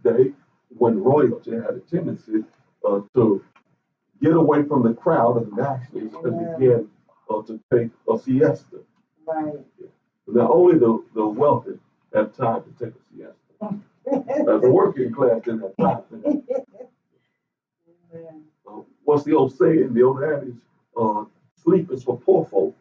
day when royalty had a tendency to get away from the crowd of the masses and begin to take a siesta. Right. Now, only the wealthy have time to take a siesta. The working class didn't have time for that. What's the old saying, the old adage, sleep is for poor folk.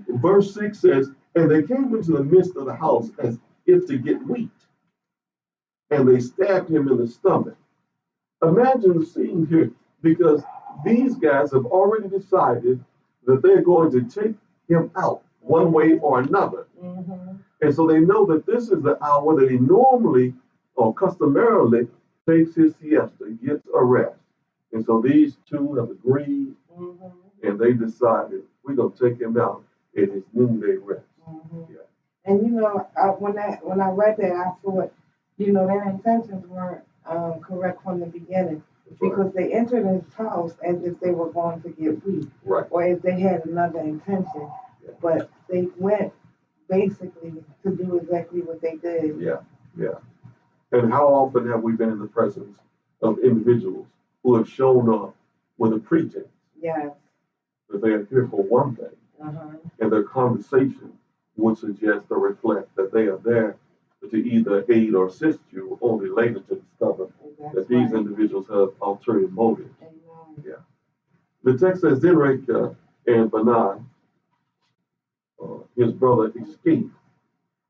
Verse 6 says, and they came into the midst of the house as if to get wheat, and they stabbed him in the stomach. Imagine the scene here, because these guys have already decided that they're going to take him out one way or another. Mm-hmm. And so they know that this is the hour that he normally or customarily takes his siesta, gets a rest. And so these two have agreed, and they decided we're going to take him out in his noonday rest. Yeah. And when I read that, I thought, their intentions weren't correct from the beginning. Because they entered his house as if they were going to get wheat, right, or if they had another intention. Yeah. But they went basically to do exactly what they did. Yeah, yeah. And how often have we been in the presence of individuals who have shown up with a pretense? Yes. That they are here for one thing, and their conversation would suggest or reflect that they are there to either aid or assist you, only later to discover that these individuals have ulterior motives. Amen. Yeah. The text says, then Rechab and Banan, his brother, escaped.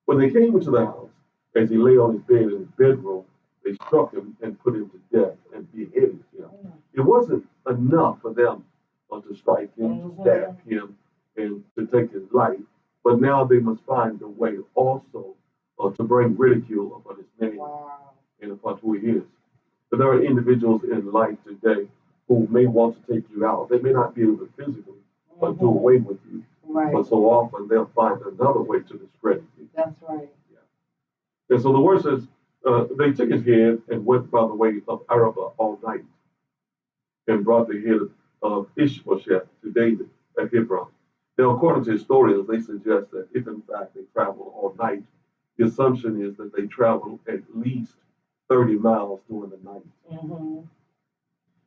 When they came into the house, as he lay on his bed in his bedroom, they struck him and put him to death and beheaded him. It wasn't enough for them to strike him, to stab him, and to take his life, but now they must find a way also to bring ridicule upon his name and upon who he is. But there are individuals in life today who may want to take you out. They may not be able to physically do away with you, but so often they'll find another way to discredit you. That's right. And so the word says, they took his head and went by the way of Arabah all night and brought the head of Ishbosheth to David at Hebron. Now, according to historians, they suggest that if in fact they traveled all night, the assumption is that they traveled at least 30 miles during the night.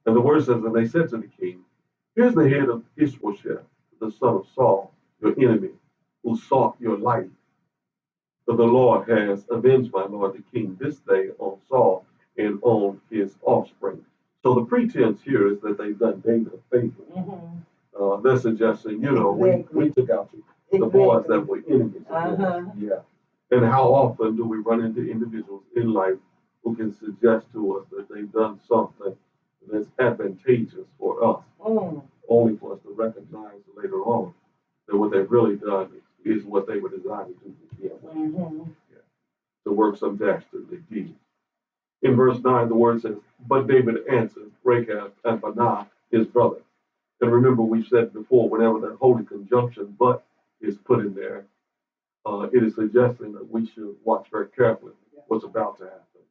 And the word says, and they said to the king, here's the head of Ishbosheth, the son of Saul, your enemy, who sought your life. For the Lord has avenged my lord the king this day on Saul and on his offspring. So the pretense here is that they've done David a favor. They're suggesting, we took out the boys that were enemies. Yeah. And how often do we run into individuals in life who can suggest to us that they've done something that's advantageous for us, only for us to recognize later on that what they've really done is what they were designed to do to begin with. To work some dastardly deed. In verse 9, the word says, but David answered Rechab and Baanah, his brother. And remember, we said before, whenever that holy conjunction but is put in there, it is suggesting that we should watch very carefully what's about to happen.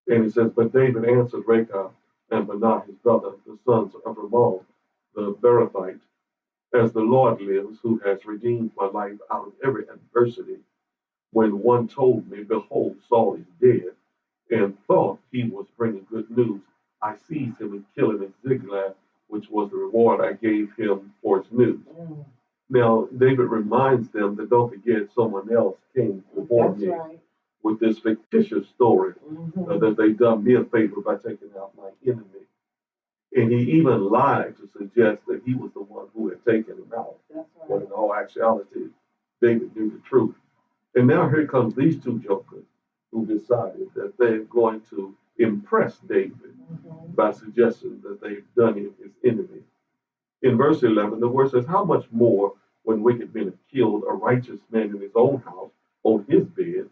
And it says, but David answered Rechab and Baanah, his brother, the sons of Ramon, the Berethite, as the Lord lives, who has redeemed my life out of every adversity, when one told me, behold, Saul is dead, and thought he was bringing good news, I seized him and killed him in Ziklag, which was the reward I gave him for his news. Now, David reminds them that don't forget someone else came before me with this fictitious story that they've done me a favor by taking out my enemy. And he even lied to suggest that he was the one who had taken him out. When in all actuality, David knew the truth. And now here comes these two jokers who decided that they're going to impress David by suggesting that they've done him his enemy. In verse 11, the word says, how much more when wicked men have killed a righteous man in his own house, on his bed,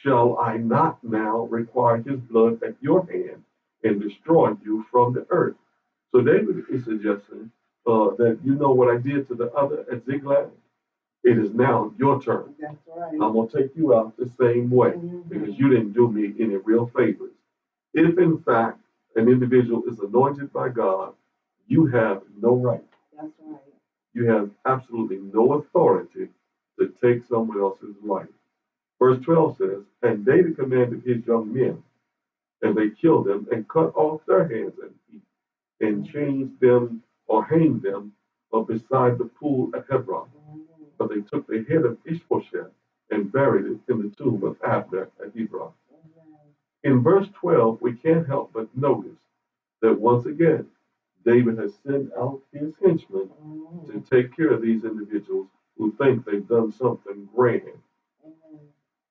shall I not now require his blood at your hand and destroy you from the earth? So David is suggesting that what I did to the other at Ziklag? It is now your turn. That's right. I'm going to take you out the same way because you didn't do me any real favors. If in fact an individual is anointed by God, you have no right. That's right. You have absolutely no authority to take someone else's life. Verse 12 says, and David commanded his young men, and they killed them and cut off their hands and feet and changed them or hanged them beside the pool at Hebron. But they took the head of Ishbosheth and buried it in the tomb of Abner at Hebron. In verse 12, we can't help but notice that once again, David has sent out his henchmen to take care of these individuals who think they've done something grand.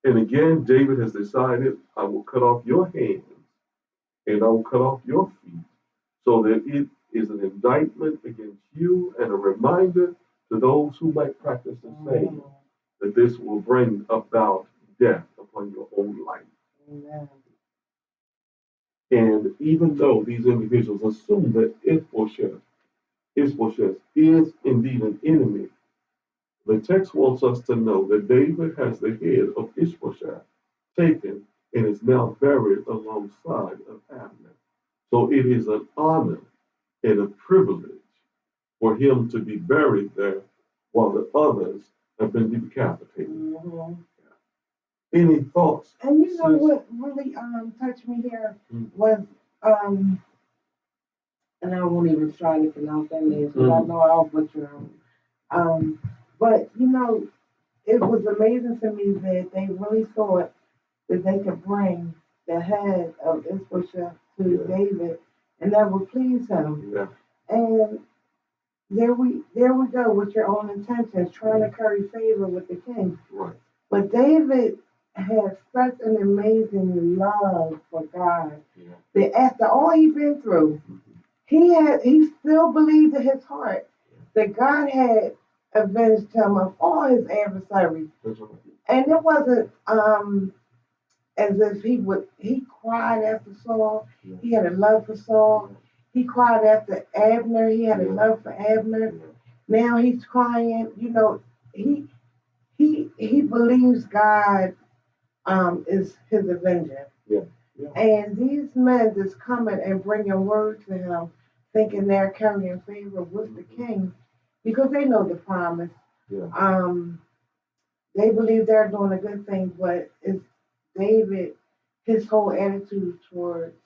And again, David has decided, I will cut off your hands and I will cut off your feet so that it is an indictment against you and a reminder to those who might practice the same that this will bring about death upon your own life. Amen. And even though these individuals assume that Ishbosheth is indeed an enemy, the text wants us to know that David has the head of Ishbosheth taken and is now buried alongside of Abner. So it is an honor and a privilege for him to be buried there while the others have been decapitated. Any thoughts? And you know what really touched me there was and I won't even try to pronounce that name because I know I'll butcher them. But you know, it was amazing to me that they really thought that they could bring the head of Ishbosheth to David, and that would please him. Yeah. And there we go with your own intentions, trying to curry favor with the king. Right. But David had such an amazing love for God that after all he'd been through, he still believed in his heart that God had avenged him of all his adversaries. And it wasn't as if he cried after Saul. He had a love for Saul. He cried after Abner. He had a love for Abner. Now he's crying, you know, he believes God is his avenger. And these men just coming and bringing word to him, thinking they're carrying favor with the king, because they know the promise. They believe they're doing a good thing, but it's David, his whole attitude towards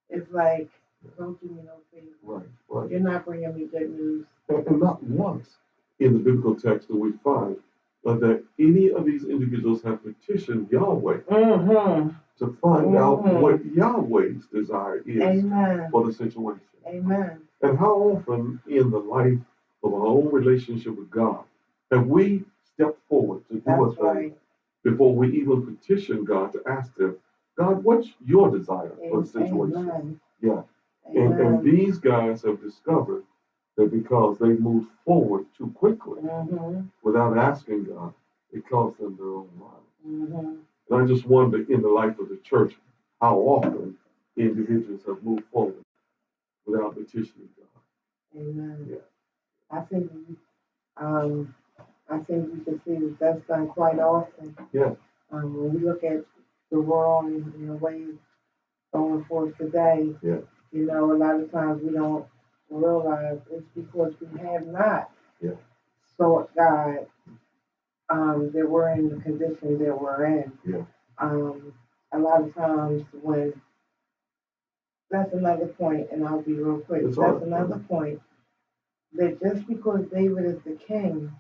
it's like, don't do me no favor. Right. You're not bringing me good news. And not once in the biblical text do we find that any of these individuals have petitioned Yahweh to find out what Yahweh's desire is for the situation. Amen. And how often in the life of our own relationship with God have we stepped forward to do a thing before we even petition God to ask Him, God, what's your desire for the situation? And these guys have discovered that because they moved forward too quickly without asking God, it cost them their own lives. And I just wonder in the life of the church how often individuals have moved forward without petitioning God. Amen. I think we can see that that's done quite often. When we look at the world and the ways going forth today, you know, a lot of times we don't realize it's because we have not sought God that we're in the condition that we're in. A lot of times when that's another point, and I'll be real quick. That's another point that just because David is the king,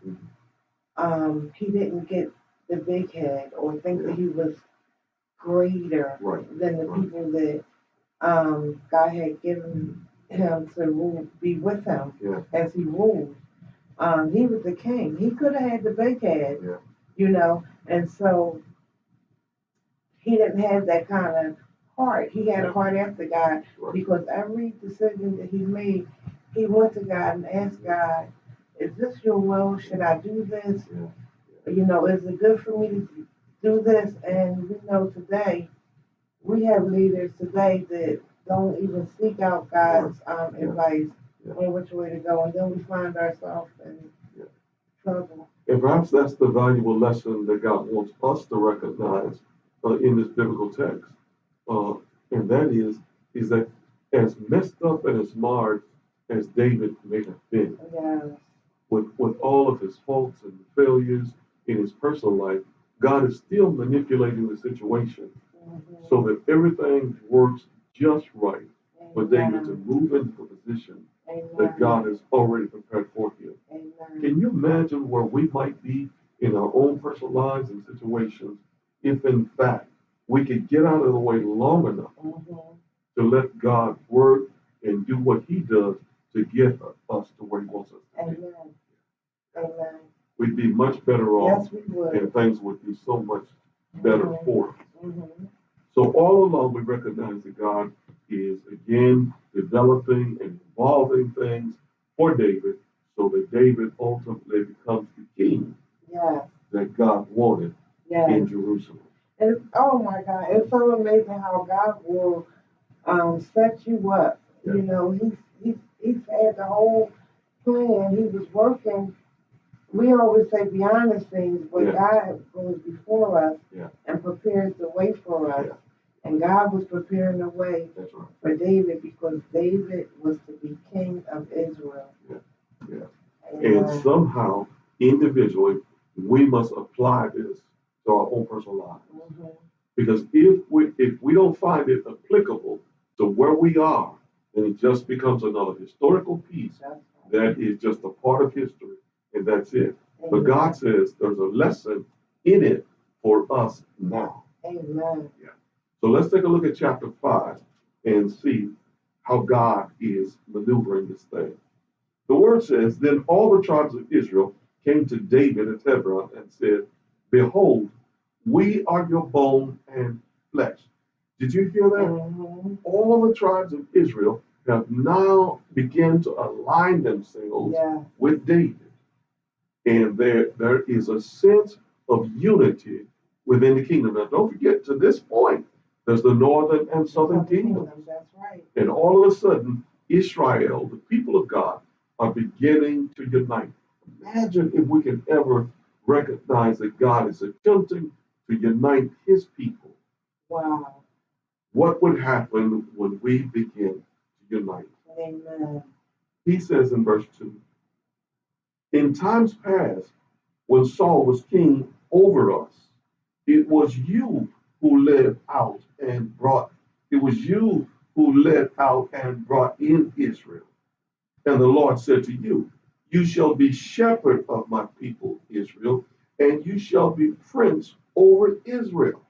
he didn't get the big head or think that he was greater than the people that God had given him to rule, be with him as he ruled. He was the king. He could have had the big head, you know, and so he didn't have that kind of heart. He had a heart after God because every decision that he made, he went to God and asked God, is this your will? Should I do this? You know, is it good for me to do this? And we know today, we have leaders today that don't even seek out God's advice on which way to go. And then we find ourselves in trouble. And perhaps that's the valuable lesson that God wants us to recognize in this biblical text. And that is that as messed up and as marred as David may have been, with all of his faults and failures in his personal life, God is still manipulating the situation Mm-hmm. so that everything works just right for David to Amen. move into the position that Amen. God has already prepared for him. Amen. Can you imagine where we might be in our own personal lives and situations if, in fact, we could get out of the way long enough Mm-hmm. to let God work and do what he does to get us to where he wants us to be? Amen. Amen. We'd be much better off, Yes, we would. and things would be so much better Mhm. for us. Mm-hmm. So all along, we recognize that God is again developing and evolving things for David, so that David ultimately becomes the king Yes. that God wanted Yes. in Jerusalem. It's, oh my God, it's so amazing how God will set you up. Yeah. You know, he's had the whole plan. He was working. We always say beyond the scenes, but Yeah. God goes before us Yeah. and prepares the way for us. Yeah. And God was preparing the way That's right. for David because David was to be king of Israel. Yeah. Yeah. Amen. And somehow, individually, we must apply this to our own personal lives. Mm-hmm. Because if we don't find it applicable to where we are, then it just becomes another historical piece that is just a part of history, and that's it. Amen. But God says there's a lesson in it for us now. Amen. Yeah. So let's take a look at chapter 5 and see how God is maneuvering this thing. The word says, Then all the tribes of Israel came to David at Hebron and said, Behold, we are your bone and flesh. Did you hear that? Mm-hmm. All the tribes of Israel have now begun to align themselves with David. And there is a sense of unity within the kingdom. Now, don't forget, to this point, there's the northern and southern kingdoms. That's right. And all of a sudden, Israel, the people of God, are beginning to unite. Imagine if we can ever recognize that God is attempting to unite his people. Wow. What would happen when we begin to unite? Amen. He says in verse 2, In times past, when Saul was king over us, it was you who led out and brought, it was you who led out and brought in Israel. And the Lord said to you, You shall be shepherd of my people Israel, and you shall be prince over Israel.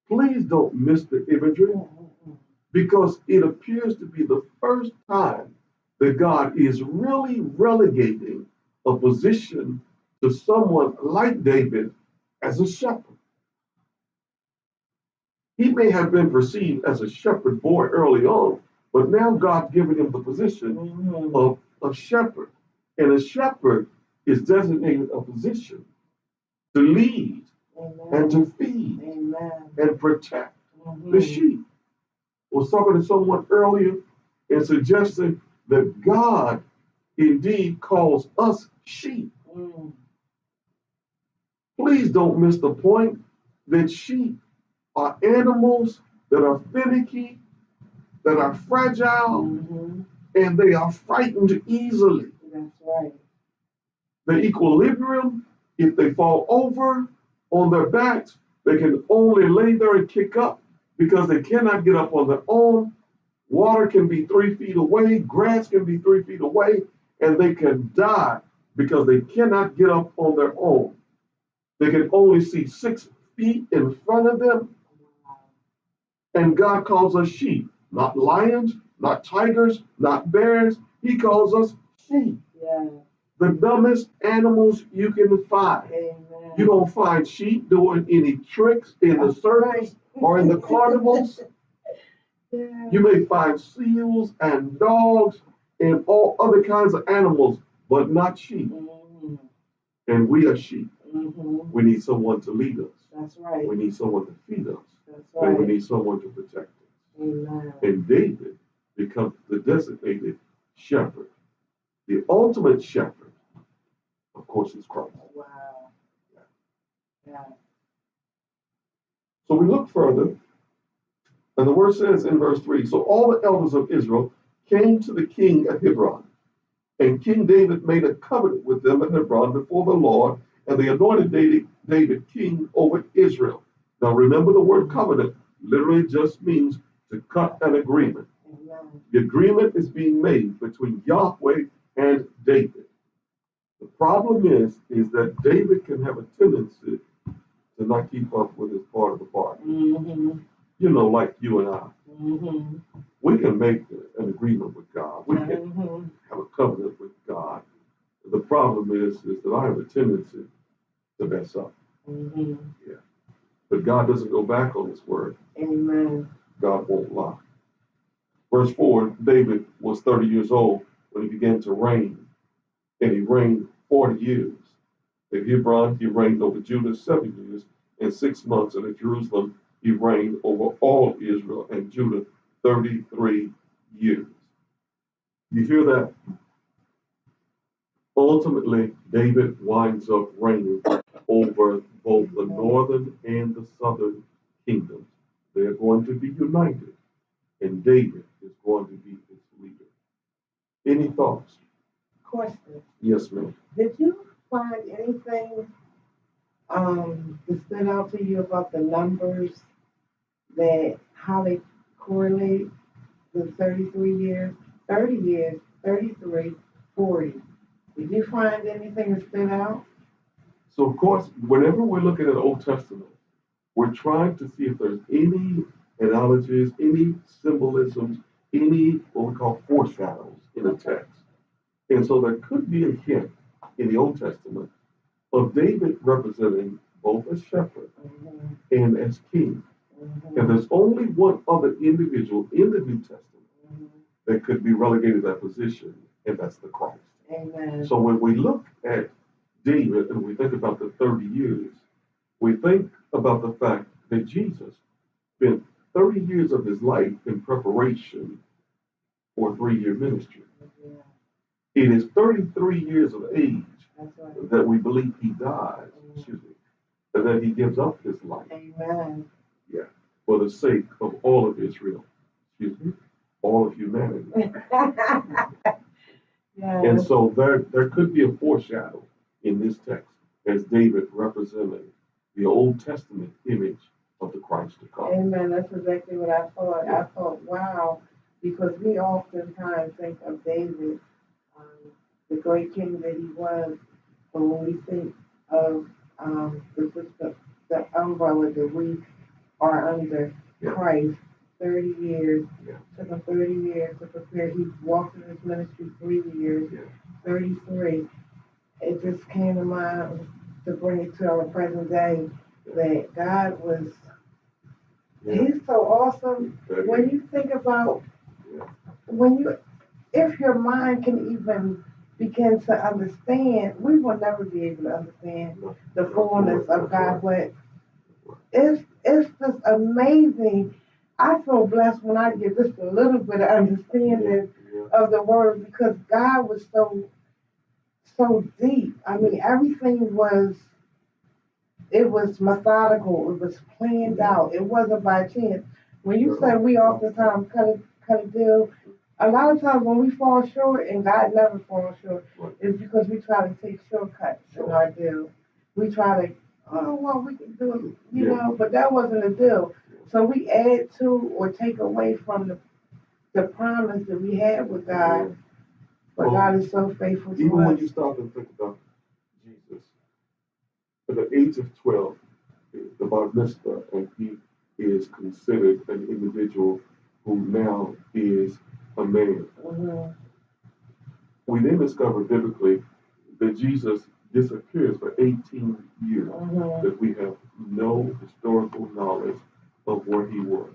Please don't miss the imagery, because it appears to be the first time that God is really relegating a position to someone like David as a shepherd. He may have been perceived as a shepherd boy early on, but now God's given him the position of shepherd. And a shepherd is designated a position to lead and to feed and protect the sheep. I was talking to someone earlier and suggesting that God indeed calls us sheep. Please don't miss the point that sheep are animals that are finicky, that are fragile, and they are frightened easily. That's right. The equilibrium, if they fall over on their backs, they can only lay there and kick up because they cannot get up on their own. Water can be 3 feet away, grass can be 3 feet away, and they can die because they cannot get up on their own. They can only see 6 feet in front of them. And God calls us sheep, not lions, not tigers, not bears. He calls us sheep. Yeah. The dumbest animals you can find. Amen. You don't find sheep doing any tricks in the circus or in the carnivals. Yeah. You may find seals and dogs and all other kinds of animals, but not sheep. And we are sheep. We need someone to lead us. That's right. We need someone to feed us. That's right. And we need someone to protect us. Amen. And David becomes the designated shepherd. The ultimate shepherd, of course, is Christ. Wow. Yeah. So we look further, and the word says in verse 3, So all the elders of Israel came to the king at Hebron, and King David made a covenant with them at Hebron before the Lord, and they anointed David king over Israel. Now remember, the word covenant literally just means to cut an agreement. The agreement is being made between Yahweh and David. The problem is that David can have a tendency to not keep up with his part of the bargain. You know, like you and I. We can make an agreement with God. We can have a covenant with God. The problem is that I have a tendency to mess up. Yeah. But God doesn't go back on his word. Amen. God won't lie. Verse 4, David was 30 years old when he began to reign, and he reigned 40 years. At Hebron, he reigned over Judah 7 years and 6 months, and at Jerusalem, he reigned over all Israel and Judah 33 years. You hear that? Ultimately, David winds up reigning over both the northern and the southern kingdoms. They are going to be united, and David is going to be its leader. Any thoughts? Question. Yes, ma'am. Did you find anything that stood out to you about the numbers, that how they correlate the 33 years, 30 years, 33, 40? Did you find anything that stood out? So, of course, whenever we're looking at the Old Testament, we're trying to see if there's any analogies, any symbolisms, any what we call foreshadows in the text. And so there could be a hint in the Old Testament of David representing both as shepherd and as king. And there's only one other individual in the New Testament that could be relegated to that position, and that's the Christ. Amen. So when we look at David and we think about the 30 years, we think about the fact that Jesus spent 30 years of his life in preparation for a 3-year ministry. It is 33 years of age that we believe he dies, and that he gives up his life. Amen. Yeah, for the sake of all of Israel, all of humanity. And so there could be a foreshadow in this text as David representing the Old Testament image of the Christ to come. Amen. That's exactly what I thought. Yeah. I thought, wow, because we oftentimes think of David, the great king that he was, but when we think of the umbrella that we are under, Christ, 30 years, took him 30 years to prepare. He walked in his ministry 3 years, 33. It just came to mind to bring it to our present day that God was, he's so awesome. When you think about, if your mind can even begin to understand, we will never be able to understand the fullness of God, but it's just amazing. I feel blessed when I get just a little bit of understanding of the word, because God was so deep. I mean, everything was methodical. It was planned out. It wasn't by chance. When you say we oftentimes cut a deal, a lot of times when we fall short, and God never falls short, it's because we try to take shortcuts in our deal. We try to, we can do it, you know, but that wasn't a deal. So we add to or take away from the promise that we had with God. But God is so faithful to us. Even when you stop and think about Jesus, at the age of 12, the bar mitzvah, and he is considered an individual who now is a man. We then discover biblically that Jesus disappears for 18 years, that we have no historical knowledge of where he was.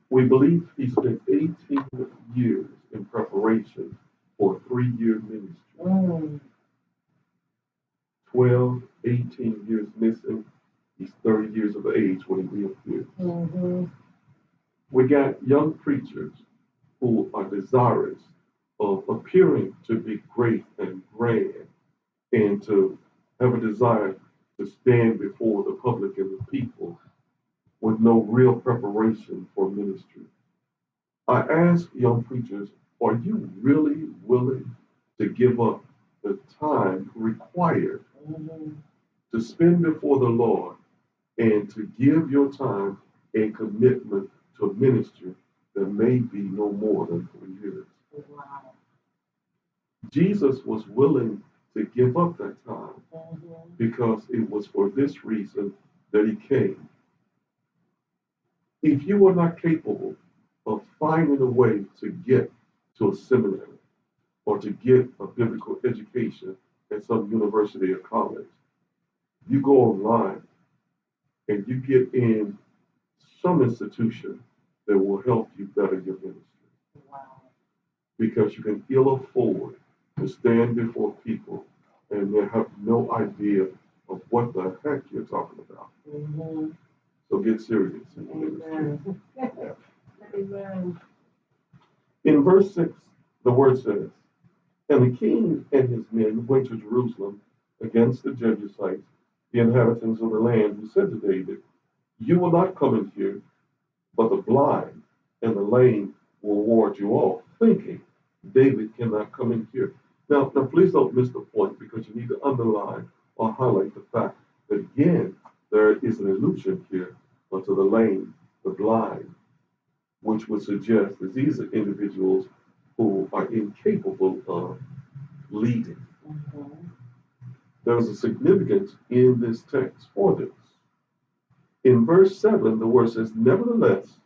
We believe he spent 18 years in preparation for a 3-year ministry. 12, 18 years missing. He's 30 years of age when he reappears. We got young preachers who are desirous of appearing to be great and grand, and to have a desire to stand before the public and the people with no real preparation for ministry. I ask young preachers, are you really willing to give up the time required to spend before the Lord and to give your time and commitment to a ministry that may be no more than 3 years. Wow. Jesus was willing to give up that time because it was for this reason that he came. If you are not capable of finding a way to get to a seminary or to get a biblical education at some university or college, you go online and you get in some institution that will help you better your ministry. Wow. Because you can ill afford to stand before people and they have no idea of what the heck you're talking about. So get serious. Amen. Amen. In verse 6, the word says, "And the king and his men went to Jerusalem against the Jebusites, the inhabitants of the land, who said to David, You will not come in here, but the blind and the lame will ward you off," thinking, David cannot come in here. Now, please don't miss the point, because you need to underline or highlight the fact that, again, there is an allusion here to the lame, the blind, which would suggest that these are individuals who are incapable of leading. There's a significance in this text for this. In verse 7, the word says, "Nevertheless,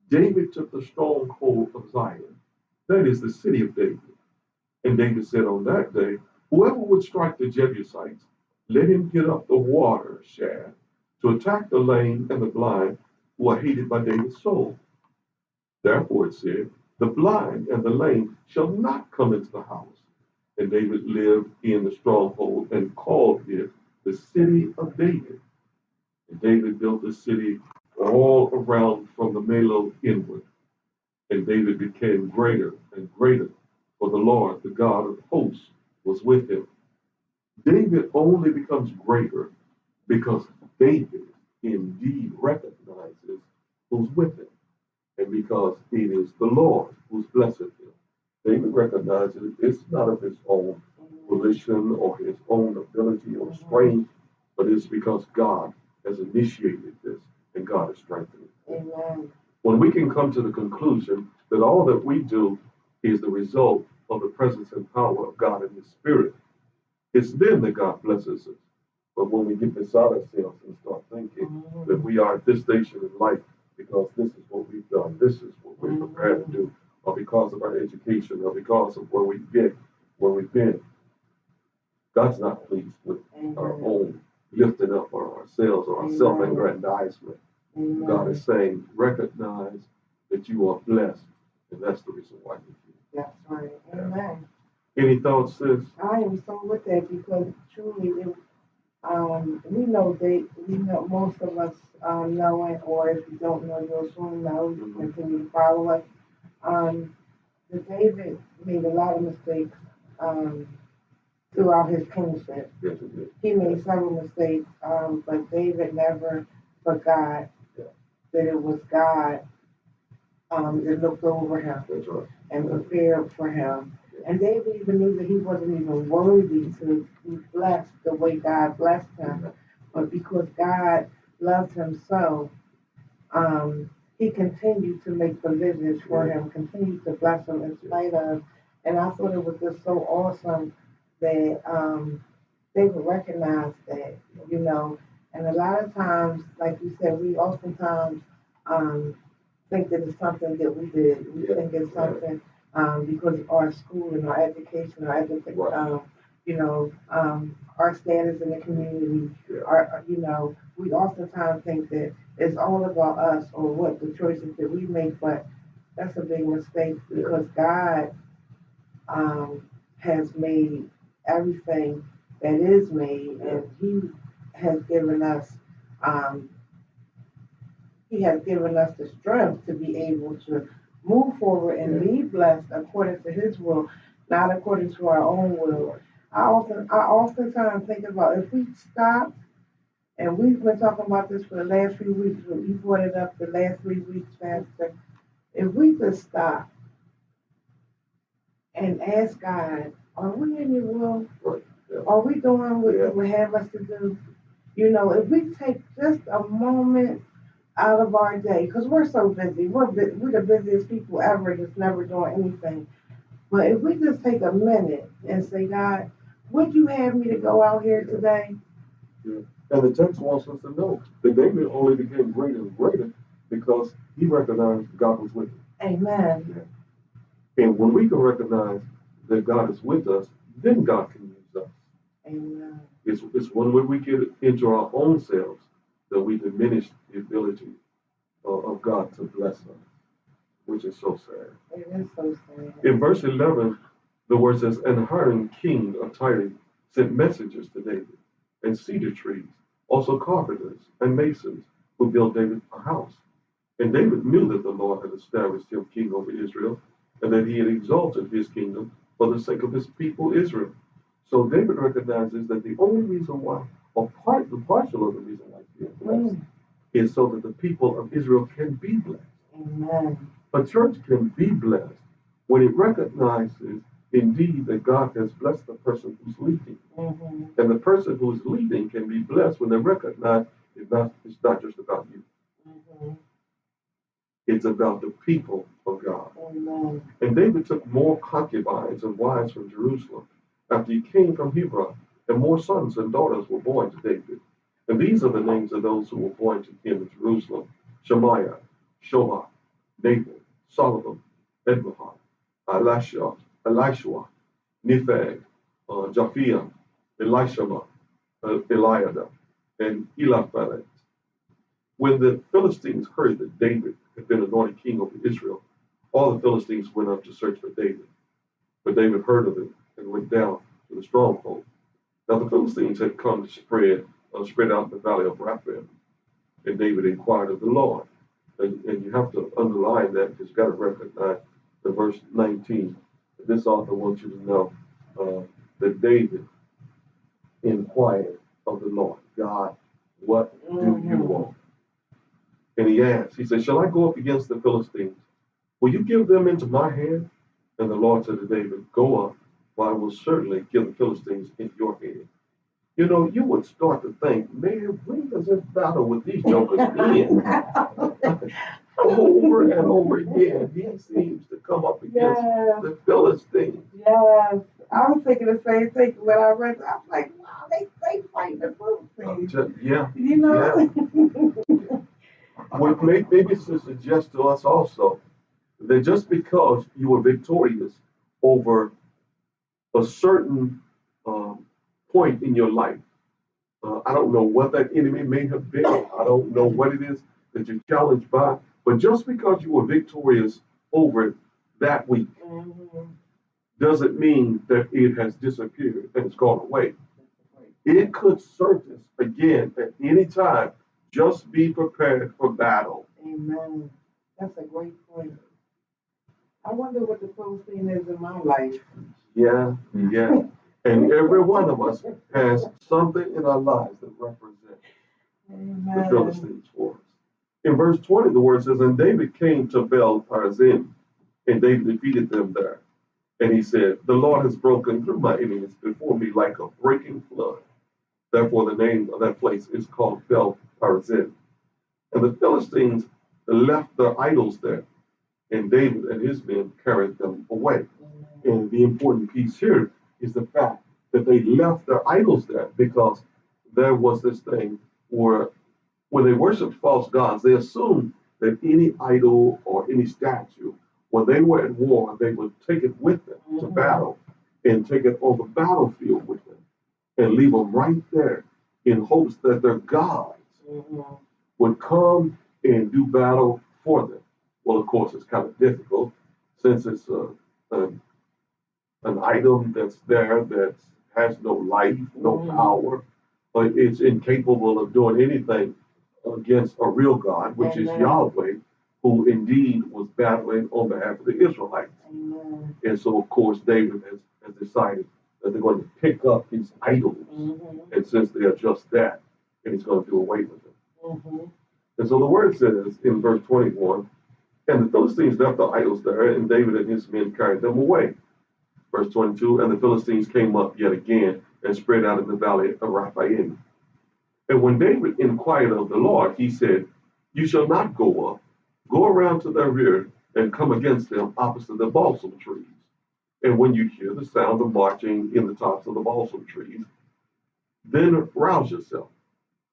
David took the stronghold of Zion," that is the city of David. "And David said on that day, Whoever would strike the Jebusites, let him get up the water shaft to attack the lame and the blind who are hated by David's soul. Therefore it said, The blind and the lame shall not come into the house. And David lived in the stronghold and called it the city of David. And David built the city all around from the Melo inward. And David became greater and greater, for the Lord, the God of hosts, was with him." David only becomes greater because David indeed recognizes who's with him, and because it is the Lord who's blessed him. David recognizes it's not of his own volition or his own ability or strength, but it's because God has initiated this and God is strengthening it. Amen. When we can come to the conclusion that all that we do is the result of the presence and power of God in His Spirit, it's then that God blesses us. But when we get beside ourselves and start thinking that we are at this station in life because this is what we've done, this is what we're prepared to do, or because of our education, or because of where we've been, God's not pleased with our own lifting up or ourselves or our self-aggrandizement. God is saying, recognize that you are blessed, and that's the reason why you're here. That's right. Amen. Any thoughts, sis? I am so with that, because truly, we know most of us know it, or if you don't know, you'll soon know. You continue to follow us. That David made a lot of mistakes throughout his kingship. Yes, it did. He made several mistakes, but David never forgot that it was God that looked over him and prepared for him. And David even knew that he wasn't even worthy to be blessed the way God blessed him. But because God loved him so, he continued to make provisions for him, continued to bless him in spite of. And I thought it was just so awesome that David recognized that, And a lot of times, like you said, we oftentimes think that it's something that we did. We think it's something because of our school and our education, our status in the community. We oftentimes think that it's all about us or what the choices that we make, but that's a big mistake, because God has made everything that is made, and He has given us the strength to be able to move forward and be blessed according to His will, not according to our own will. I oftentimes think about, if we stop, and we've been talking about this for the last few weeks, but you brought it up the last 3 weeks, Pastor. If we just stop and ask God, are we in your will? Right. Yeah. Are we doing what Yeah. you would have us to do? You know, if we take just a moment out of our day, because we're so busy, we're the busiest people ever, just never doing anything. But if we just take a minute and say, God, would you have me to go out here today? Yeah. And the text wants us to know that David only became greater and greater because he recognized God was with him. Amen. Yeah. And when we can recognize that God is with us, then God can use us. Amen. It's when we get into our own selves that we diminish the ability of God to bless us, which is so sad. It is so sad. In verse 11, the word says, and Hiram, king of Tyre, sent messengers to David, and cedar trees, also carpenters and masons, who built David a house. And David knew that the Lord had established him king over Israel, and that he had exalted his kingdom for the sake of his people Israel. So David recognizes that the only reason why, the partial of the reason why he is blessed, is so that the people of Israel can be blessed. Amen. A church can be blessed when it recognizes indeed that God has blessed the person who's leading. Mm-hmm. And the person who's leading can be blessed when they recognize it's not just about you. Mm-hmm. It's about the people of God. Amen. And David took more concubines and wives from Jerusalem after he came from Hebron, and more sons and daughters were born to David. And these are the names of those who were born to him in Jerusalem: Shemaiah, Shobah, Nathan, Solomon, Edmahah, Elishua, Nepheg, Japhia, Elishama, Eliada, and Eliphalet. When the Philistines heard that David had been anointed king over Israel, all the Philistines went up to search for David. But David heard of it and went down to the stronghold. Now the Philistines had come to spread out in the valley of Rephaim, and David inquired of the Lord. And you have to underline that because you got to recognize the verse 19. This author wants you to know that David inquired of the Lord, God, what do you want? And he asked, he said, shall I go up against the Philistines? Will you give them into my hand? And the Lord said to David, go up, for I will certainly give the Philistines into your hand. You know, you would start to think, man, when does this battle with these jokers end? Over and over again, he seems to come up against the Philistines. Yes, I was thinking the same thing when I read it. I was like, wow, they fight the Philistines. Yeah. You know? Yeah. Well, maybe it's to suggest to us also that just because you were victorious over a certain point in your life, I don't know what that enemy may have been. I don't know what it is that you're challenged by. But just because you were victorious over it that week doesn't mean that it has disappeared and it's gone away. It could surface again at any time. Just be prepared for battle. Amen. That's a great point. I wonder what the Philistine is in my life. Yeah. And every one of us has something in our lives that represents the Philistines for us. In verse 20, the word says, and David came to Bel Parazim, and David defeated them there. And he said, the Lord has broken through my enemies before me like a breaking flood. Therefore, the name of that place is called Bel Parazim. And the Philistines left their idols there, and David and his men carried them away. And the important piece here is the fact that they left their idols there because there was this thing where when they worshiped false gods, they assumed that any idol or any statue, when they were at war, they would take it with them to battle and take it on the battlefield with them and leave them right there in hopes that their gods would come and do battle for them. Well, of course, it's kind of difficult since it's an item that's there that has no life, no power, but it's incapable of doing anything against a real God, which is Yahweh, who indeed was battling on behalf of the Israelites. And so, of course, David has decided that they're going to pick up these idols, and since they are just that, and he's going to do away with them. And so the word says in verse 21, and the Philistines left the idols there, and David and his men carried them away. Verse 22, and the Philistines came up yet again and spread out in the valley of Rephaim. And when David inquired of the Lord, he said, "You shall not go up. Go around to their rear and come against them opposite the balsam trees. And when you hear the sound of marching in the tops of the balsam trees, then rouse yourself.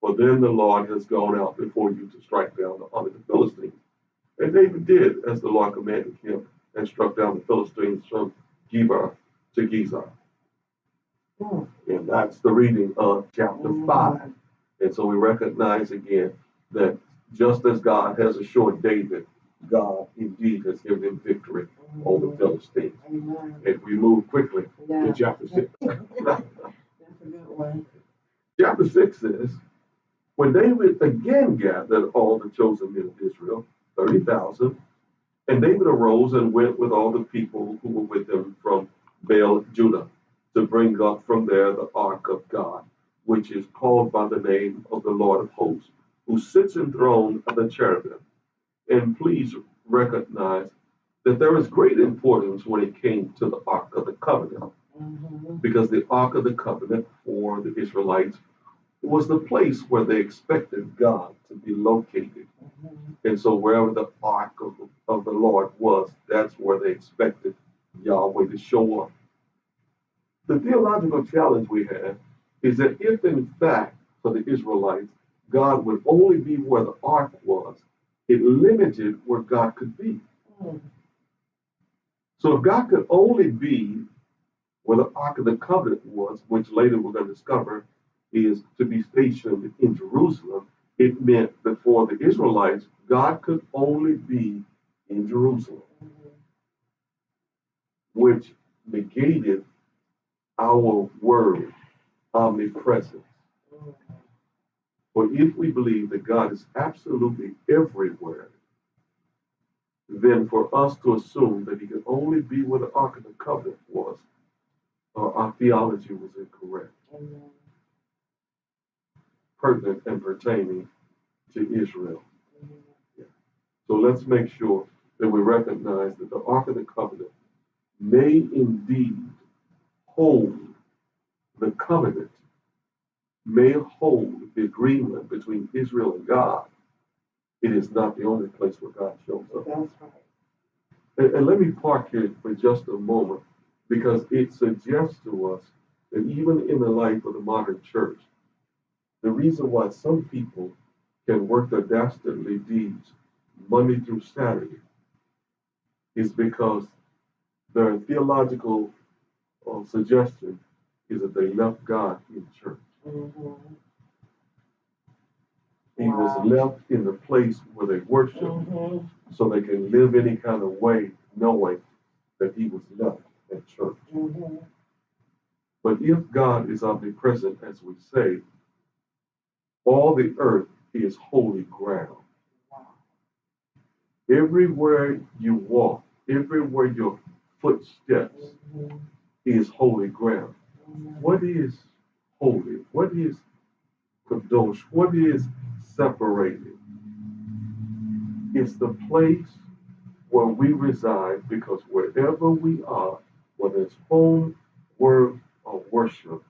For then the Lord has gone out before you to strike down the army of the Philistines." And David did as the Lord commanded him and struck down the Philistines from Geber to Gezer. And that's the reading of chapter 5. And so we recognize again that just as God has assured David, God indeed has given him victory over the Philistines. And we move quickly to chapter 6. That's a good one. Chapter 6 says, when David again gathered all the chosen men of Israel, 30,000, and David arose and went with all the people who were with him from Baal Judah to bring up from there the ark of God, which is called by the name of the Lord of hosts, who sits enthroned on the cherubim. And please recognize that there is great importance when it came to the Ark of the Covenant, because the Ark of the Covenant for the Israelites was the place where they expected God to be located. And so wherever the Ark of the Lord was, that's where they expected Yahweh to show up. The theological challenge we have is that if in fact for the Israelites, God would only be where the ark was, it limited where God could be. So if God could only be where the Ark of the Covenant was, which later we're going to discover is to be stationed in Jerusalem, it meant that for the Israelites, God could only be in Jerusalem, which negated our word, omnipresence. For if we believe that God is absolutely everywhere, then for us to assume that he could only be where the Ark of the Covenant was, our theology was incorrect. Pertinent and pertaining to Israel. So let's make sure that we recognize that the Ark of the Covenant may indeed hold the covenant, may hold the agreement between Israel and God. It is not the only place where God shows up. That's right. And let me park here for just a moment, because it suggests to us that even in the life of the modern church, the reason why some people can work their dastardly deeds Monday through Saturday is because their theological suggestion is that they left God in church. He was left in the place where they worship, so they can live any kind of way knowing that he was left at church. But if God is omnipresent, as we say, all the earth is holy ground. Everywhere you walk, everywhere your footsteps is holy ground. What is holy? What is kadosh? What is separated? It's the place where we reside, because wherever we are, whether it's home, work, or worship,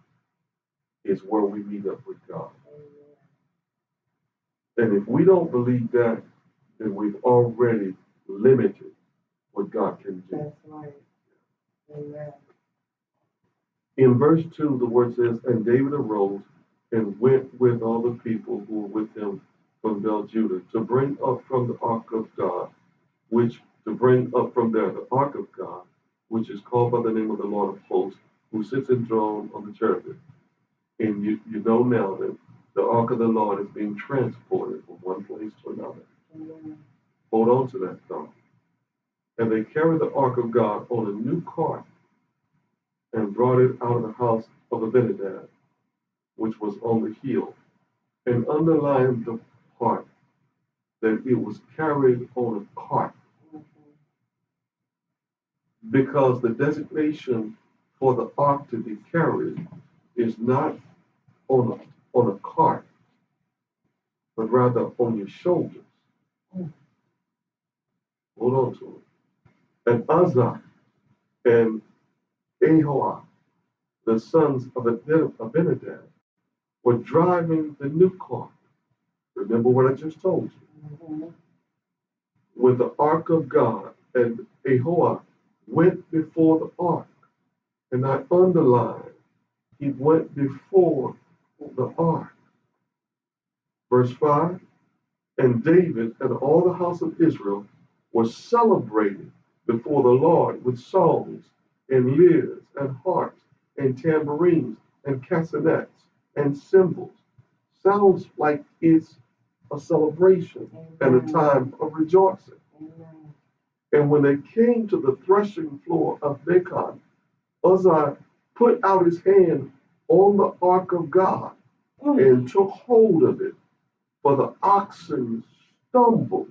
is where we meet up with God. And if we don't believe that, then we've already limited what God can do. That's right. Amen. In verse 2, the word says, and David arose and went with all the people who were with him from Baal Judah to bring up from the ark of God, to bring up from there the ark of God, which is called by the name of the Lord of hosts, who sits enthroned on the cherubim. And you know now that the ark of the Lord is being transported from one place to another. Hold on to that thought. And they carried the ark of God on a new cart and brought it out of the house of Abinadab, which was on the hill, and underlined the part that it was carried on a cart, because the designation for the ark to be carried is not on a cart, but rather on your shoulders. Hold on to it. And Uzzah and Ahoah, the sons of Abinadab, were driving the new cart. Remember what I just told you. With the ark of God, and Ahoah went before the ark. And I underline, he went before the ark. Verse 5, and David and all the house of Israel were celebrating before the Lord with songs and lyres and harps and tambourines and castanets and cymbals. Sounds like it's a celebration and a time of rejoicing. Amen. And when they came to the threshing floor of Nacon, Uzzah put out his hand on the ark of God and took hold of it, for the oxen stumbled.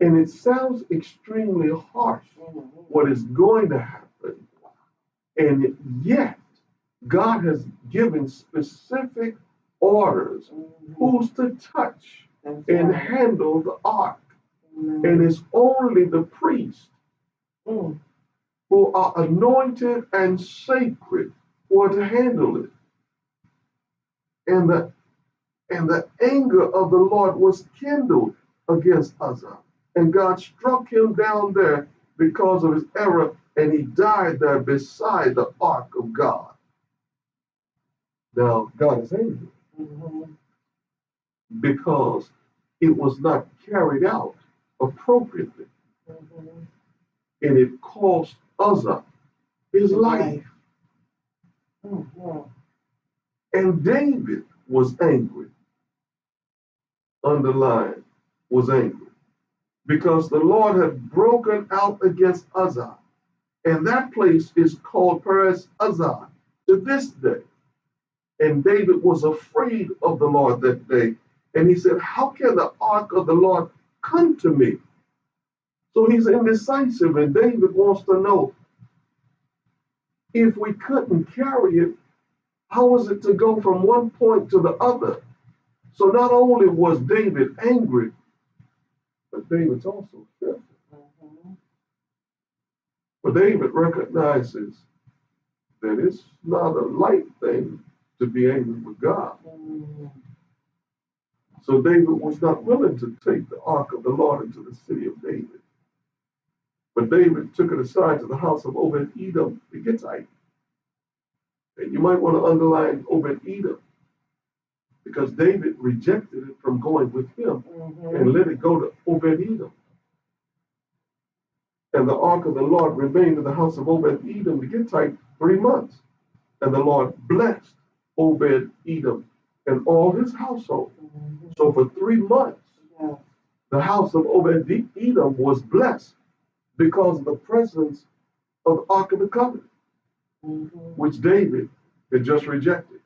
And it sounds extremely harsh what is going to happen. And yet, God has given specific orders who's to touch and handle the ark. And it's only the priests who are anointed and sacred who are to handle it. And the anger of the Lord was kindled against Uzzah. And God struck him down there because of his error, and he died there beside the ark of God. Now, God is angry because it was not carried out appropriately. And it cost Uzzah his life. And David was angry. Underline, was angry. Because the Lord had broken out against Uzzah. And that place is called Perez Uzzah to this day. And David was afraid of the Lord that day. And he said, how can the ark of the Lord come to me? So he's indecisive, and David wants to know, if we couldn't carry it, how was it to go from one point to the other? So not only was David angry, but David's also fearful. But David recognizes that it's not a light thing to be angry with God. So David was not willing to take the ark of the Lord into the city of David. But David took it aside to the house of Obed-Edom the Gittite. And you might want to underline Obed-Edom, because David rejected it from going with him and let it go to Obed-Edom. And the ark of the Lord remained in the house of Obed-Edom the Gittite 3 months. And the Lord blessed Obed-Edom and all his household. So for 3 months, the house of Obed-Edom was blessed because of the presence of the Ark of the Covenant, which David had just rejected.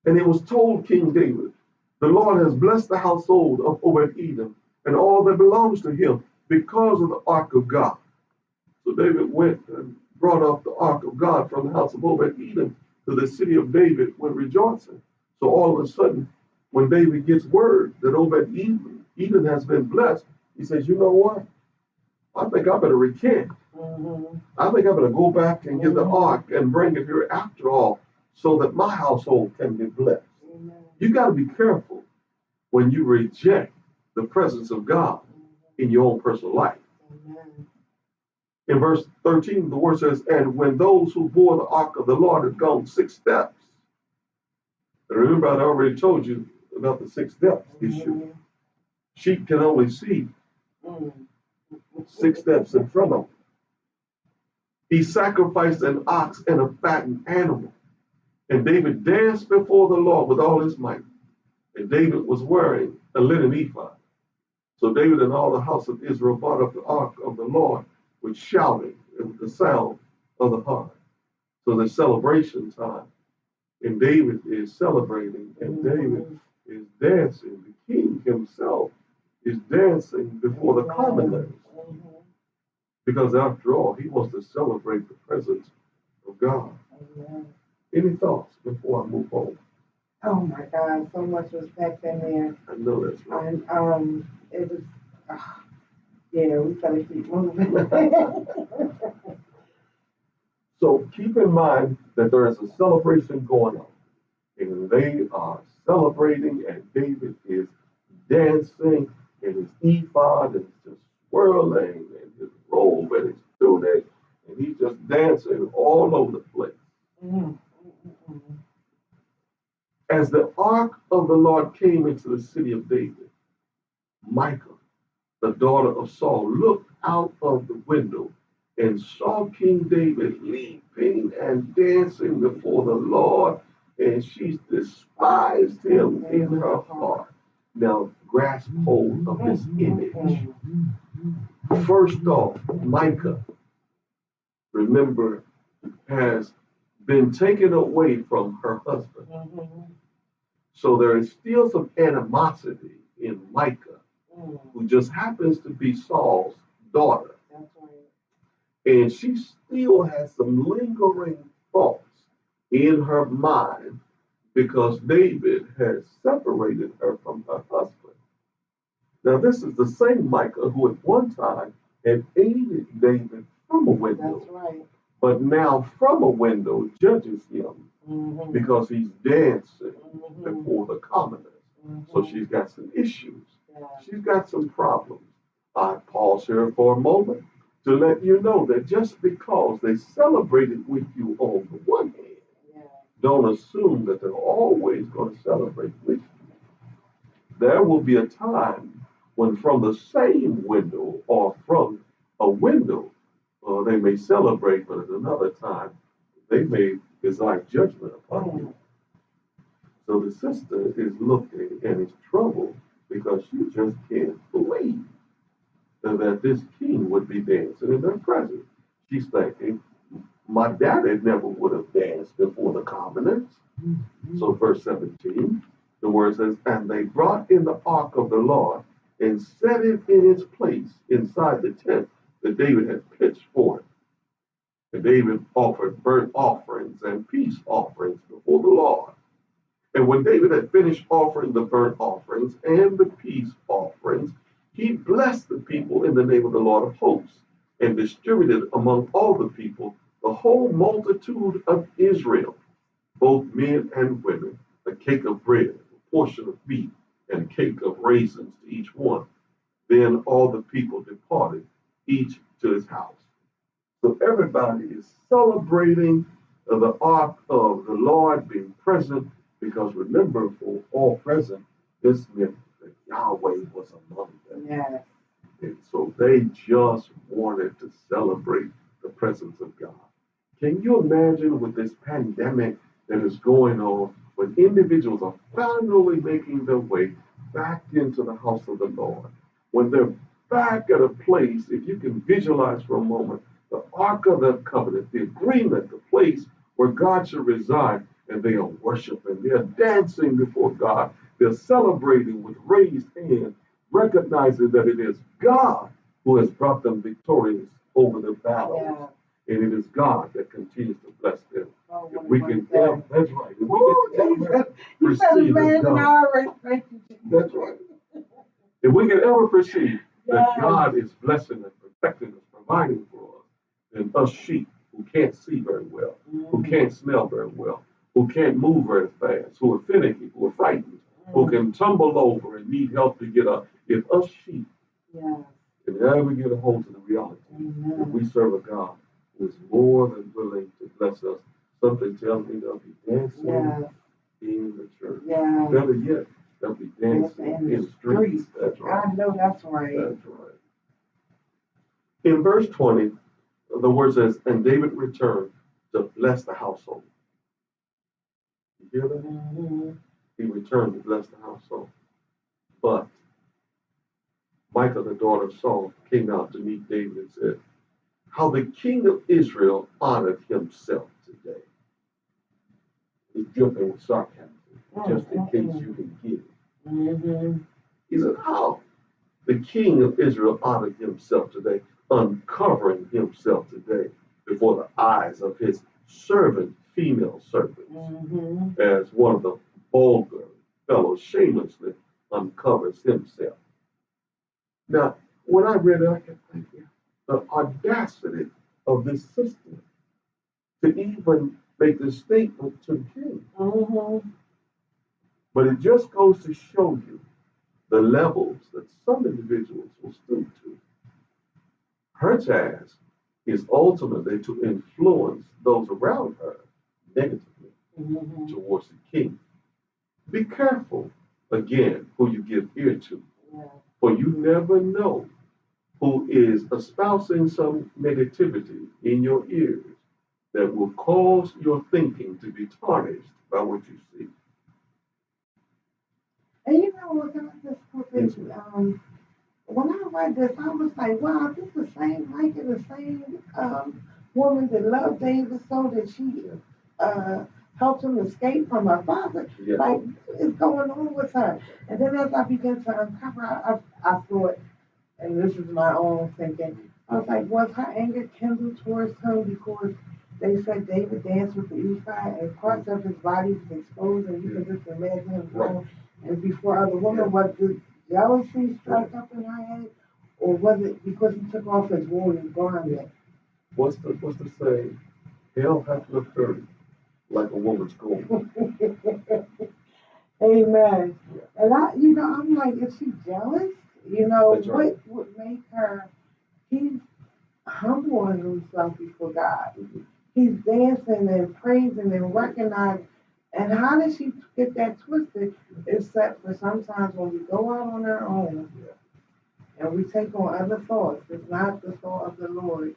And it was told King David, the Lord has blessed the household of Obed-Edom and all that belongs to him because of the Ark of God. So David went and brought up the Ark of God from the house of Obed-Edom to the city of David with rejoicing. So all of a sudden, when David gets word that Obed-Edom has been blessed, he says, you know what? I think I better recant. I think I better go back and get the ark and bring it here after all, so that my household can be blessed. You got to be careful when you reject the presence of God in your own personal life. In verse 13, the word says, and when those who bore the ark of the Lord had gone 6 steps, and remember I already told you about the 6 steps issue. Sheep can only see 6 steps in front of them. He sacrificed an ox and a fattened animal. And David danced before the Lord with all his might. And David was wearing a linen ephod. So David and all the house of Israel brought up the ark of the Lord with shouting and with the sound of the harp. So the celebration time. And David is celebrating, and David is dancing. The king himself is dancing before the commoners. Because after all, he wants to celebrate the presence of God. Any thoughts before I move on? Oh my God, so much respect in there. I know that's right. And it was, yeah, we gotta keep moving. So keep in mind that there is a celebration going on. And they are celebrating, and David is dancing in his ephod and just swirling in his robe and his tunic, and he's just dancing all over the place. Mm-hmm. As the ark of the Lord came into the city of David, Michal, the daughter of Saul, looked out of the window and saw King David leaping and dancing before the Lord, and she despised him in her heart. Now, grasp hold of this image. First off, Micah, remember, has been taken away from her husband. So there is still some animosity in Micah, who just happens to be Saul's daughter. And she still has some lingering thoughts in her mind because David has separated her from her husband. Now, this is the same Micah who at one time had aided David from a window. That's right. But now from a window judges him because he's dancing before the commoners. So she's got some issues. She's got some problems. I pause here for a moment to let you know that just because they celebrated with you on the one hand, don't assume that they're always going to celebrate with you. There will be a time when from the same window or from a window, they may celebrate, but at another time, they may desire judgment upon you. So the sister is looking and is troubled because she just can't believe that this king would be dancing in their presence. She's thinking, my daddy never would have danced before the commoners. So verse 17, the word says, and they brought in the ark of the Lord and set it in its place inside the tent that David had pitched for it. And David offered burnt offerings and peace offerings before the Lord. And when David had finished offering the burnt offerings and the peace offerings, he blessed the people in the name of the Lord of hosts and distributed among all the people, the whole multitude of Israel, both men and women, a cake of bread, a portion of meat, and a cake of raisins to each one. Then all the people departed, each to his house. So everybody is celebrating the ark of the Lord being present, because remember, for all present, this meant that Yahweh was among them. Yes. And so they just wanted to celebrate the presence of God. Can you imagine with this pandemic that is going on, when individuals are finally making their way back into the house of the Lord, when they're back at a place, if you can visualize for a moment, the Ark of the Covenant, the agreement, the place where God should reside, and they are worshiping, they are dancing before God, they're celebrating with raised hands, recognizing that it is God who has brought them victorious over the battles, and it is God that continues to bless them. If we can ever, that's right. If we can ever perceive that God, that's right. If we can ever perceive that God is blessing us, protecting us, providing for us, and us sheep who can't see very well, who can't smell very well, who can't move very fast, who are finicky, who are frightened, who can tumble over and need help to get up. If us sheep can ever get a hold of the reality that we serve a God who is more than willing to bless us, something tells me they'll be dancing in the church. Better yet, they'll be dancing in the streets. That's right. I know that's right. That's right. In verse 20, the word says, and David returned to bless the household. You hear that? He returned to bless the household. But Michal, the daughter of Saul, came out to meet David and said, how the king of Israel honored himself today. He's dripping with sarcasm, just in case you can get it. He said, how the king of Israel honored himself today, uncovering himself today before the eyes of his servant, female servants, as one of the vulgar fellows shamelessly uncovers himself. Now, when I read it, I kept thinking, the audacity of this sister to even make this statement to the king. Mm-hmm. But it just goes to show you the levels that some individuals will stoop to. Her task is ultimately to influence those around her negatively towards the king. Be careful, again, who you give ear to, for you never know who is espousing some negativity in your ears that will cause your thinking to be tarnished by what you see. And you know what? Can I just put this? When I read this, I was like, wow, this is the same, like the same woman that loved David so that she helped him escape from her father. Yeah. Like, what is going on with her? And then as I began to uncover, I thought, and this is my own thinking, I was like, was her anger kindled towards him because they said David danced with the ephod and parts of his body was exposed and you can just imagine him going and before other women? Was the jealousy struck up in her head? Or was it because he took off his royal garment? What's the saying? Hell hath looked dirty like a woman's gold. Amen. And I'm like, is she jealous? That's right. What would make her? He's humbling himself before God. He's dancing and praising and recognizing. And how did she get that twisted? Except for sometimes when we go out on our own and we take on other thoughts, it's not the thought of the Lord.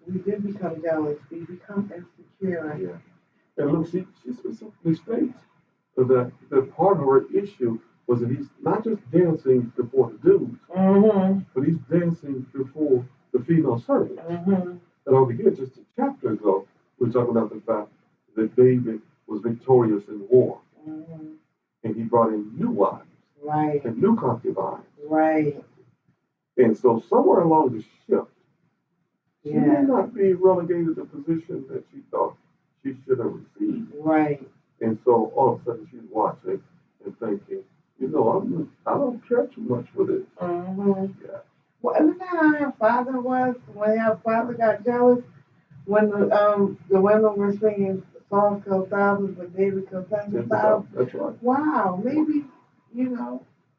We do become jealous. We become insecure. Yeah. And look, she specifically states that part of her issue was that he's not just dancing before the dudes, but he's dancing before the female servants. And over here, just a chapter ago, we're talking about the fact that David was victorious in war. And he brought in new wives and new concubines. And so somewhere along the ship, she may not be relegated to the position that she thought she should have received. And so all of a sudden she's watching and thinking, I don't care too much for this. Yeah. Well, isn't that how her father was? When her father got jealous, when the women were singing Saul killed thousands, but David killed tens of thousands. That's right. Wow, maybe,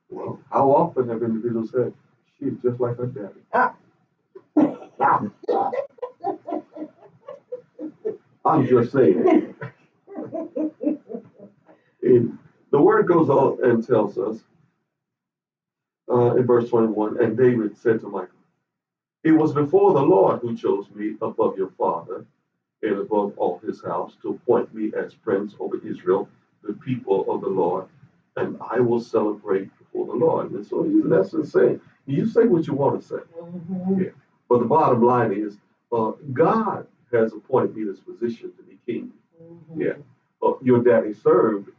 Well, how often have individuals said, she's just like her daddy? I'm just saying. And the word goes on and tells us in verse 21, and David said to Michal, it was before the Lord who chose me above your father and above all his house to appoint me as prince over Israel, the people of the Lord, and I will celebrate before the Lord. And so he's in essence saying, you say what you want to say. Yeah. But the bottom line is, God has appointed me this position to be king. Yeah. Your daddy served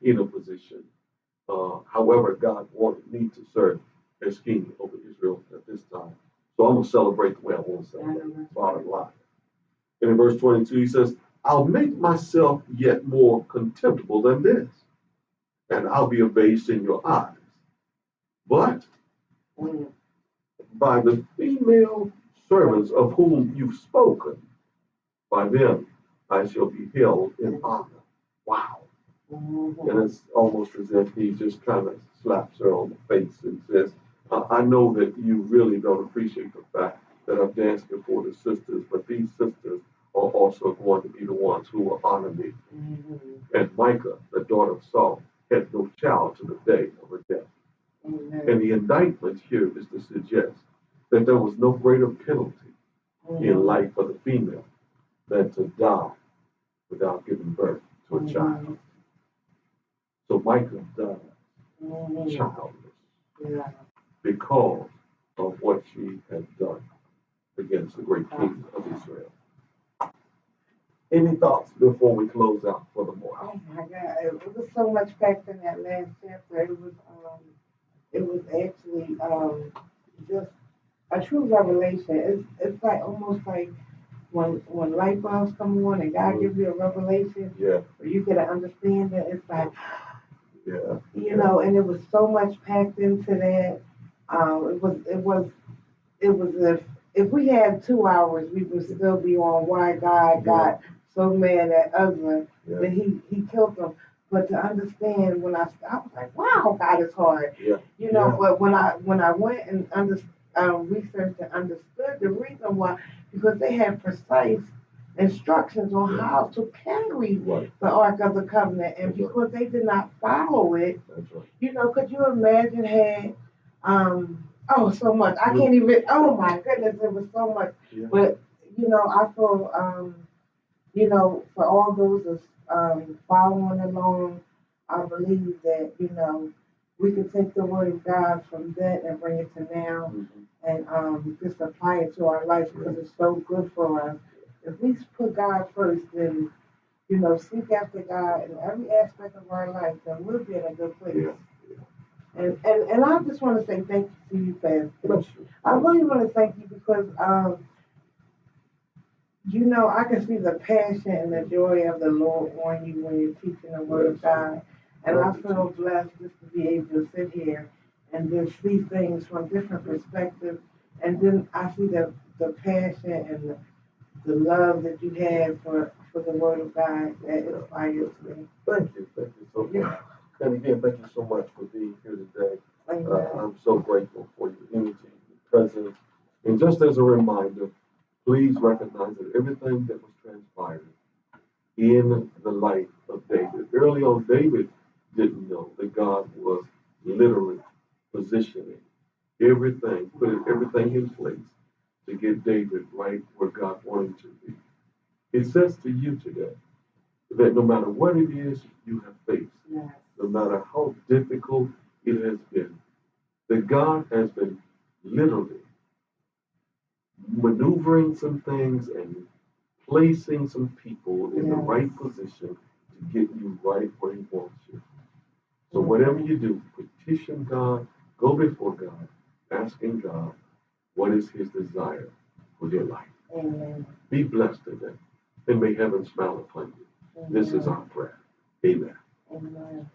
in a position. However, God wanted me to serve as king over Israel at this time. So I'm going to celebrate the way I want to celebrate. Bottom line. And in verse 22, he says, I'll make myself yet more contemptible than this, and I'll be abased in your eyes. But by the female servants of whom you've spoken, by them I shall be held in honor. Wow. And it's almost as if he just kind of slaps her on the face and says, I know that you really don't appreciate the fact that I've danced before the sisters, but these sisters are also going to be the ones who will honor me. And Micah, the daughter of Saul, had no child to the day of her death. And the indictment here is to suggest that there was no greater penalty in life for the female than to die without giving birth to a child. So Micah died childless because of what she had done against the great king of Israel. Any thoughts before we close out for the morning? Oh my God, it was so much packed in that last chapter. It was actually just a true revelation. It's like almost like when light bulbs come on and God gives you a revelation, where you get an understanding. It's like, and it was so much packed into that. It was as if if we had 2 hours, we would still be on why God got so mad at Uzzah that he killed them. But to understand I was like, wow, God is hard. You know, but when I went and researched and understood the reason why, because they had precise instructions on how to carry the Ark of the Covenant, and because they did not follow it, you know, could you imagine had oh, so much. I can't even. Oh my goodness, it was so much. But you know, I feel you know, for all those that's following along, I believe that you know we can take the word of God from that and bring it to now, and just apply it to our life because it's so good for us. If we put God first, then you know, seek after God in every aspect of our life, then we'll be in a good place. And I just want to say thank you to you, Pastor. I really want to thank you because, you know, I can see the passion and the joy of the Lord on you when you're teaching the Word of God. And I feel blessed just to be able to sit here and just see things from different perspectives. And then I see the passion and the love that you have for the Word of God that inspires me. Thank you so much. And again, thank you so much for being here today. I'm so grateful for your energy, your presence. And just as a reminder, please recognize that everything that was transpired in the life of David, early on, David didn't know that God was literally positioning everything, putting everything in place to get David right where God wanted him to be. It says to you today that no matter what it is you have faced, no matter how difficult it has been, that God has been literally maneuvering some things and placing some people in the right position to get you right where He wants you. So whatever you do, petition God, go before God, asking God what is His desire for your life. Amen. Be blessed today, and may heaven smile upon you. This is our prayer. Amen. Amen.